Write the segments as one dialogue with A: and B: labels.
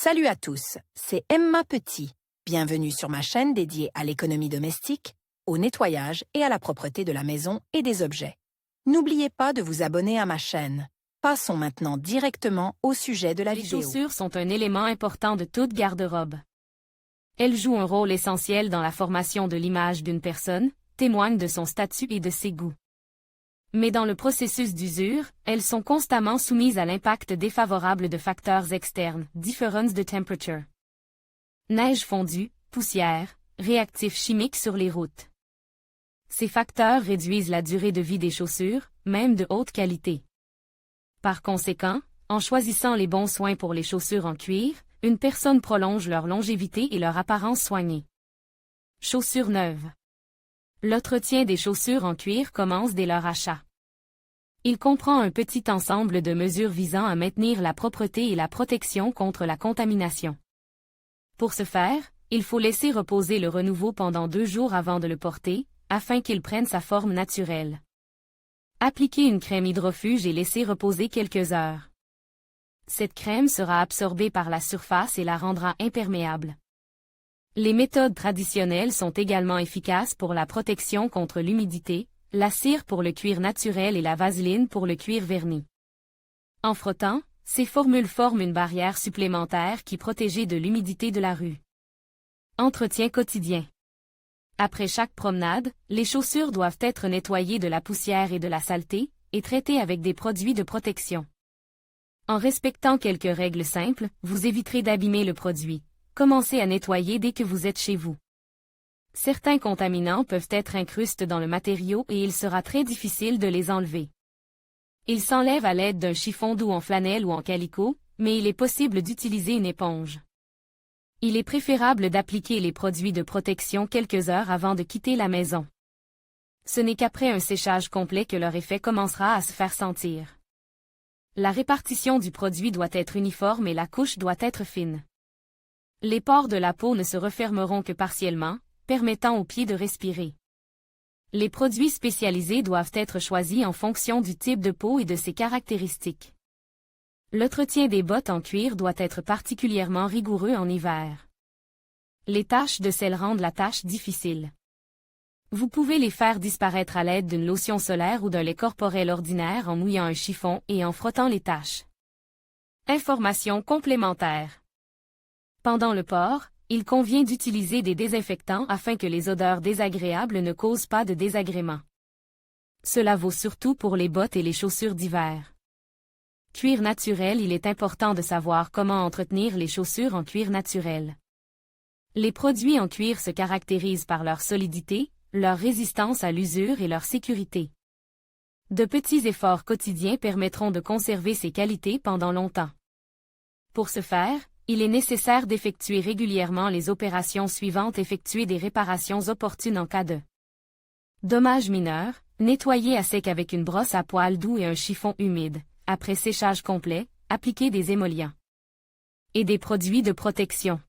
A: Salut à tous, c'est Emma Petit. Bienvenue sur ma chaîne dédiée à l'économie domestique, au nettoyage et à la propreté de la maison et des objets. N'oubliez pas de vous abonner à ma chaîne. Passons maintenant directement au sujet de la vidéo.
B: Les chaussures sont un élément important de toute garde-robe. Elles jouent un rôle essentiel dans la formation de l'image d'une personne, témoignent de son statut et de ses goûts. Mais dans le processus d'usure, elles sont constamment soumises à l'impact défavorable de facteurs externes, difference de temperature. Neige fondue, poussière, réactifs chimiques sur les routes. Ces facteurs réduisent la durée de vie des chaussures, même de haute qualité. Par conséquent, en choisissant les bons soins pour les chaussures en cuir, une personne prolonge leur longévité et leur apparence soignée. Chaussures neuves. L'entretien des chaussures en cuir commence dès leur achat. Il comprend un petit ensemble de mesures visant à maintenir la propreté et la protection contre la contamination. Pour ce faire, il faut laisser reposer le renouveau pendant 2 jours avant de le porter, afin qu'il prenne sa forme naturelle. Appliquez une crème hydrofuge et laissez reposer quelques heures. Cette crème sera absorbée par la surface et la rendra imperméable. Les méthodes traditionnelles sont également efficaces pour la protection contre l'humidité, la cire pour le cuir naturel et la vaseline pour le cuir verni. En frottant, ces formules forment une barrière supplémentaire qui protège de l'humidité de la rue. Entretien quotidien. Après chaque promenade, les chaussures doivent être nettoyées de la poussière et de la saleté, et traitées avec des produits de protection. En respectant quelques règles simples, vous éviterez d'abîmer le produit. Commencez à nettoyer dès que vous êtes chez vous. Certains contaminants peuvent être incrustés dans le matériau et il sera très difficile de les enlever. Ils s'enlèvent à l'aide d'un chiffon doux en flanelle ou en calicot, mais il est possible d'utiliser une éponge. Il est préférable d'appliquer les produits de protection quelques heures avant de quitter la maison. Ce n'est qu'après un séchage complet que leur effet commencera à se faire sentir. La répartition du produit doit être uniforme et la couche doit être fine. Les pores de la peau ne se refermeront que partiellement, permettant aux pieds de respirer. Les produits spécialisés doivent être choisis en fonction du type de peau et de ses caractéristiques. L'entretien des bottes en cuir doit être particulièrement rigoureux en hiver. Les taches de sel rendent la tâche difficile. Vous pouvez les faire disparaître à l'aide d'une lotion solaire ou d'un lait corporel ordinaire en mouillant un chiffon et en frottant les taches. Informations complémentaires. Pendant le port, il convient d'utiliser des désinfectants afin que les odeurs désagréables ne causent pas de désagréments. Cela vaut surtout pour les bottes et les chaussures d'hiver. Cuir naturel. Il est important de savoir comment entretenir les chaussures en cuir naturel. Les produits en cuir se caractérisent par leur solidité, leur résistance à l'usure et leur sécurité. De petits efforts quotidiens permettront de conserver ces qualités pendant longtemps. Pour ce faire, il est nécessaire d'effectuer régulièrement les opérations suivantes. Effectuer des réparations opportunes en cas de dommages mineurs, nettoyer à sec avec une brosse à poils doux et un chiffon humide. Après séchage complet, appliquer des émollients et des produits de protection.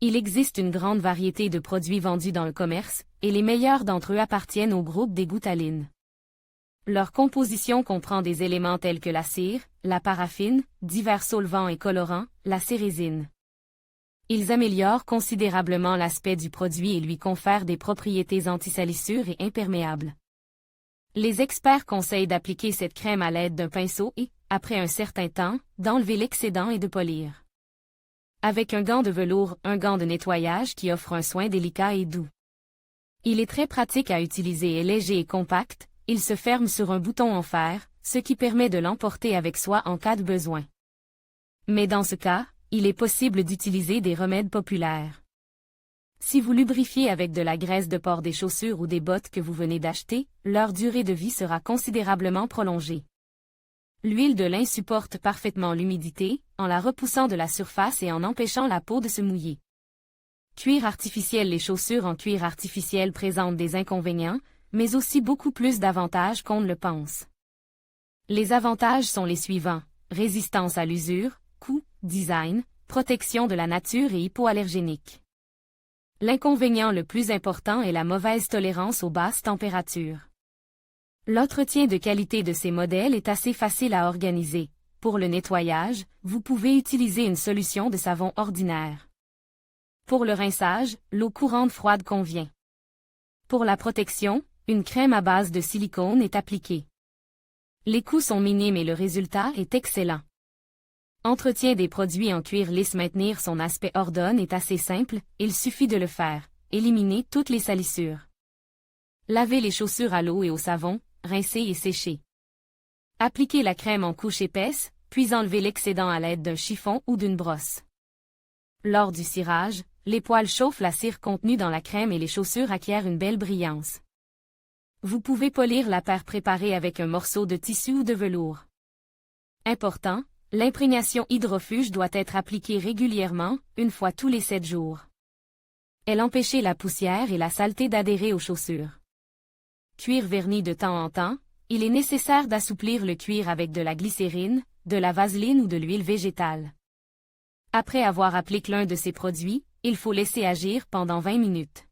B: Il existe une grande variété de produits vendus dans le commerce, et les meilleurs d'entre eux appartiennent au groupe des goutalines. Leur composition comprend des éléments tels que la cire, la paraffine, divers solvants et colorants, la cérésine. Ils améliorent considérablement l'aspect du produit et lui confèrent des propriétés antisalissures et imperméables. Les experts conseillent d'appliquer cette crème à l'aide d'un pinceau et, après un certain temps, d'enlever l'excédent et de polir. Avec un gant de velours, un gant de nettoyage qui offre un soin délicat et doux. Il est très pratique à utiliser et léger et compact. Il se ferme sur un bouton en fer, ce qui permet de l'emporter avec soi en cas de besoin. Mais dans ce cas, il est possible d'utiliser des remèdes populaires. Si vous lubrifiez avec de la graisse de porc des chaussures ou des bottes que vous venez d'acheter, leur durée de vie sera considérablement prolongée. L'huile de lin supporte parfaitement l'humidité, en la repoussant de la surface et en empêchant la peau de se mouiller. Cuir artificiel. Les chaussures en cuir artificiel présentent des inconvénients, mais aussi beaucoup plus d'avantages qu'on ne le pense. Les avantages sont les suivants: résistance à l'usure, coût, design, protection de la nature et hypoallergénique. L'inconvénient le plus important est la mauvaise tolérance aux basses températures. L'entretien de qualité de ces modèles est assez facile à organiser. Pour le nettoyage, vous pouvez utiliser une solution de savon ordinaire. Pour le rinçage, l'eau courante froide convient. Pour la protection, une crème à base de silicone est appliquée. Les coûts sont minimes et le résultat est excellent. Entretien des produits en cuir lisse. Maintenir son aspect ordonne est assez simple, il suffit de le faire. Éliminer toutes les salissures. Laver les chaussures à l'eau et au savon, rincer et sécher. Appliquer la crème en couche épaisse, puis enlever l'excédent à l'aide d'un chiffon ou d'une brosse. Lors du cirage, les poils chauffent la cire contenue dans la crème et les chaussures acquièrent une belle brillance. Vous pouvez polir la paire préparée avec un morceau de tissu ou de velours. Important, l'imprégnation hydrofuge doit être appliquée régulièrement, une fois tous les 7 jours. Elle empêche la poussière et la saleté d'adhérer aux chaussures. Cuir verni de temps en temps, il est nécessaire d'assouplir le cuir avec de la glycérine, de la vaseline ou de l'huile végétale. Après avoir appliqué l'un de ces produits, il faut laisser agir pendant 20 minutes.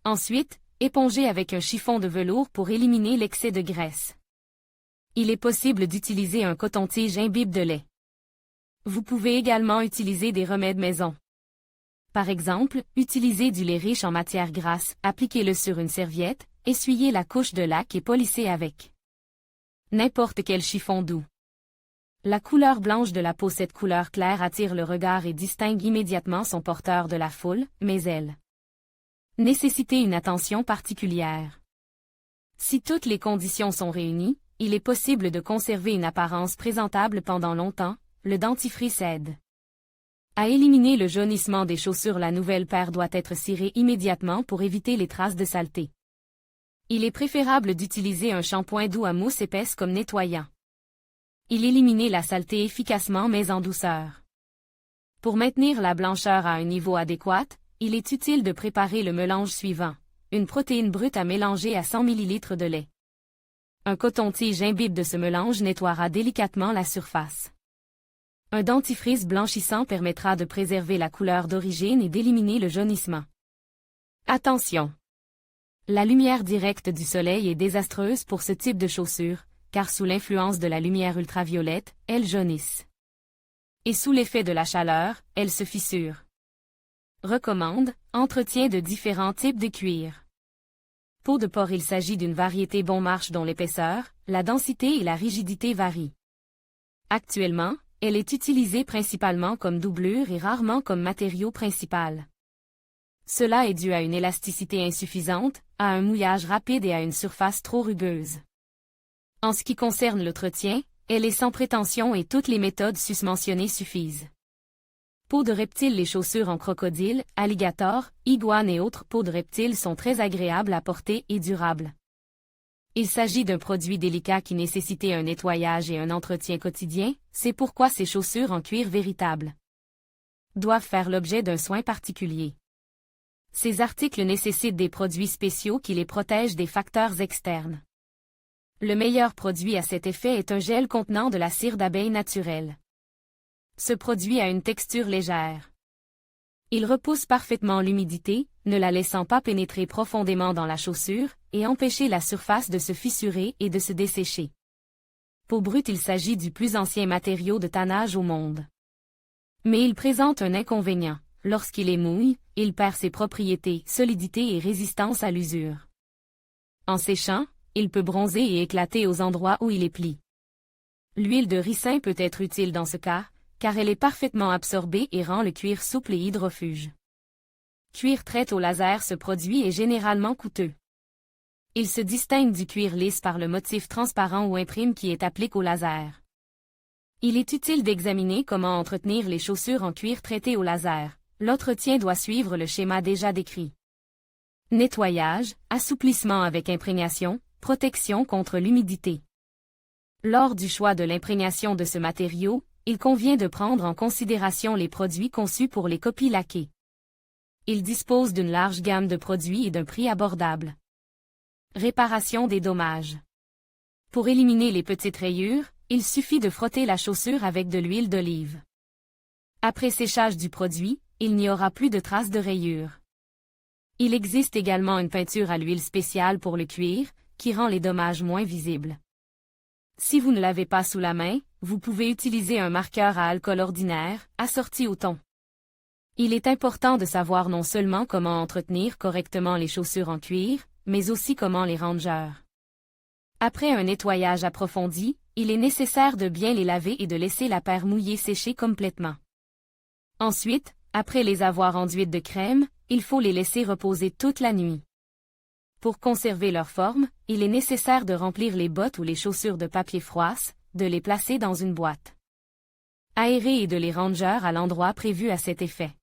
B: Ensuite, éponger avec un chiffon de velours pour éliminer l'excès de graisse. Il est possible d'utiliser un coton-tige imbibe de lait. Vous pouvez également utiliser des remèdes maison. Par exemple, utilisez du lait riche en matière grasse, appliquez-le sur une serviette, essuyez la couche de laque et polissez avec n'importe quel chiffon doux. La couleur blanche de la peau. Cette couleur claire attire le regard et distingue immédiatement son porteur de la foule, mais elle nécessite une attention particulière. Si toutes les conditions sont réunies, il est possible de conserver une apparence présentable pendant longtemps, le dentifrice aide à éliminer le jaunissement des chaussures. La nouvelle paire doit être cirée immédiatement pour éviter les traces de saleté. Il est préférable d'utiliser un shampoing doux à mousse épaisse comme nettoyant. Il élimine la saleté efficacement mais en douceur. Pour maintenir la blancheur à un niveau adéquat, il est utile de préparer le mélange suivant. Une protéine brute à mélanger à 100 ml de lait. Un coton-tige imbibe de ce mélange nettoiera délicatement la surface. Un dentifrice blanchissant permettra de préserver la couleur d'origine et d'éliminer le jaunissement. Attention! La lumière directe du soleil est désastreuse pour ce type de chaussures, car sous l'influence de la lumière ultraviolette, elles jaunissent. Et sous l'effet de la chaleur, elles se fissurent. Recommande, entretien de différents types de cuir. Peau de porc. Il s'agit d'une variété bon marche dont l'épaisseur, la densité et la rigidité varient. Actuellement, elle est utilisée principalement comme doublure et rarement comme matériau principal. Cela est dû à une élasticité insuffisante, à un mouillage rapide et à une surface trop rugueuse. En ce qui concerne l'entretien, elle est sans prétention et toutes les méthodes susmentionnées suffisent. Peau de reptile. Les chaussures en crocodile, alligator, iguane et autres peaux de reptiles sont très agréables à porter et durables. Il s'agit d'un produit délicat qui nécessite un nettoyage et un entretien quotidien, c'est pourquoi ces chaussures en cuir véritable doivent faire l'objet d'un soin particulier. Ces articles nécessitent des produits spéciaux qui les protègent des facteurs externes. Le meilleur produit à cet effet est un gel contenant de la cire d'abeille naturelle. Ce produit a une texture légère. Il repousse parfaitement l'humidité, ne la laissant pas pénétrer profondément dans la chaussure, et empêcher la surface de se fissurer et de se dessécher. Peau brute. Il s'agit du plus ancien matériau de tannage au monde. Mais il présente un inconvénient. Lorsqu'il est mouille, il perd ses propriétés solidité et résistance à l'usure. En séchant, il peut bronzer et éclater aux endroits où il est pli. L'huile de ricin peut être utile dans ce cas, car elle est parfaitement absorbée et rend le cuir souple et hydrofuge. Cuir traite au laser. Ce produit est généralement coûteux. Il se distingue du cuir lisse par le motif transparent ou imprime qui est appliqué au laser. Il est utile d'examiner comment entretenir les chaussures en cuir traité au laser. L'entretien doit suivre le schéma déjà décrit. Nettoyage, assouplissement avec imprégnation, protection contre l'humidité. Lors du choix de l'imprégnation de ce matériau, il convient de prendre en considération les produits conçus pour les copies laquées. Il dispose d'une large gamme de produits et d'un prix abordable. Réparation des dommages. Pour éliminer les petites rayures, il suffit de frotter la chaussure avec de l'huile d'olive. Après séchage du produit, il n'y aura plus de traces de rayures. Il existe également une peinture à l'huile spéciale pour le cuir, qui rend les dommages moins visibles. Si vous ne l'avez pas sous la main, vous pouvez utiliser un marqueur à alcool ordinaire, assorti au thon. Il est important de savoir non seulement comment entretenir correctement les chaussures en cuir, mais aussi comment les ranger. Après un nettoyage approfondi, il est nécessaire de bien les laver et de laisser la paire mouillée sécher complètement. Ensuite, après les avoir enduites de crème, il faut les laisser reposer toute la nuit. Pour conserver leur forme, il est nécessaire de remplir les bottes ou les chaussures de papier froisse, de les placer dans une boîte. Aérer et de les ranger à l'endroit prévu à cet effet.